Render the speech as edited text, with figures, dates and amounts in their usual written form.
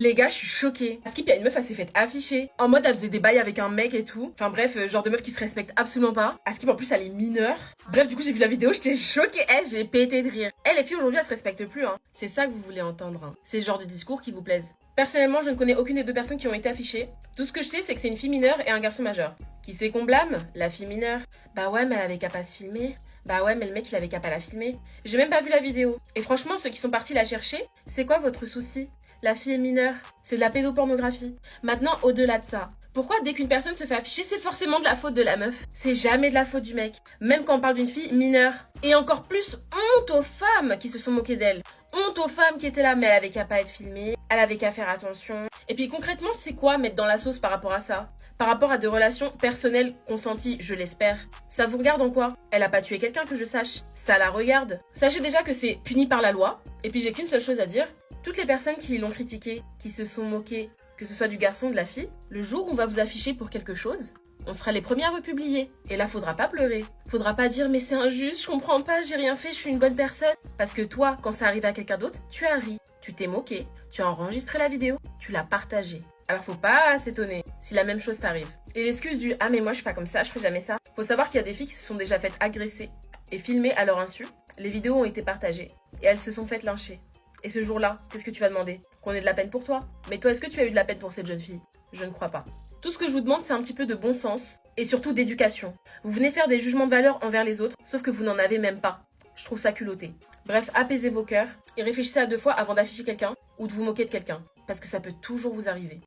Les gars, je suis choquée. À Skip, il y a une meuf, elle s'est faite afficher. En mode, elle faisait des bails avec un mec et tout. Enfin bref, genre de meuf qui se respecte absolument pas. À Skip, en plus, elle est mineure. Bref, du coup, j'ai vu la vidéo, j'étais choquée. J'ai pété de rire. Les filles, aujourd'hui, elles se respectent plus, hein. C'est ça que vous voulez entendre, hein. C'est ce genre de discours qui vous plaise. Personnellement, je ne connais aucune des deux personnes qui ont été affichées. Tout ce que je sais, c'est que c'est une fille mineure et un garçon majeur. Qui c'est qu'on blâme? La fille mineure. Bah ouais, mais elle avait qu'à pas se filmer. Bah ouais, mais le mec, il avait qu'à pas la filmer. J'ai même pas vu la vidéo. Et franchement, ceux qui sont partis la chercher, c'est quoi votre souci? La fille est mineure. C'est de la pédopornographie. Maintenant, au-delà de ça, pourquoi dès qu'une personne se fait afficher, c'est forcément de la faute de la meuf? C'est jamais de la faute du mec. Même quand on parle d'une fille mineure. Et encore plus, honte aux femmes qui se sont moquées d'elle. Honte aux femmes qui étaient là, mais elle avait qu'à pas être filmée. Elle avait qu'à faire attention. Et puis concrètement, c'est quoi mettre dans la sauce par rapport à ça? Par rapport à des relations personnelles consenties, je l'espère. Ça vous regarde en quoi? Elle a pas tué quelqu'un que je sache. Ça la regarde. Sachez déjà que c'est puni par la loi. Et puis j'ai qu'une seule chose à dire. Toutes les personnes qui l'ont critiqué, qui se sont moquées, que ce soit du garçon ou de la fille, le jour où on va vous afficher pour quelque chose, on sera les premiers à republier. Et là, faudra pas pleurer. Faudra pas dire mais c'est injuste, je comprends pas, j'ai rien fait, je suis une bonne personne. Parce que toi, quand ça arrive à quelqu'un d'autre, tu as ri, tu t'es moqué, tu as enregistré la vidéo, tu l'as partagée. Alors faut pas s'étonner si la même chose t'arrive. Et l'excuse du ah mais moi je suis pas comme ça, je ferai jamais ça. Faut savoir qu'il y a des filles qui se sont déjà faites agresser et filmer à leur insu. Les vidéos ont été partagées et elles se sont faites lyncher. Et ce jour-là, qu'est-ce que tu vas demander? Qu'on ait de la peine pour toi? Mais toi, est-ce que tu as eu de la peine pour cette jeune fille? Je ne crois pas. Tout ce que je vous demande, c'est un petit peu de bon sens et surtout d'éducation. Vous venez faire des jugements de valeur envers les autres, sauf que vous n'en avez même pas. Je trouve ça culotté. Bref, apaisez vos cœurs et réfléchissez à deux fois avant d'afficher quelqu'un ou de vous moquer de quelqu'un, parce que ça peut toujours vous arriver.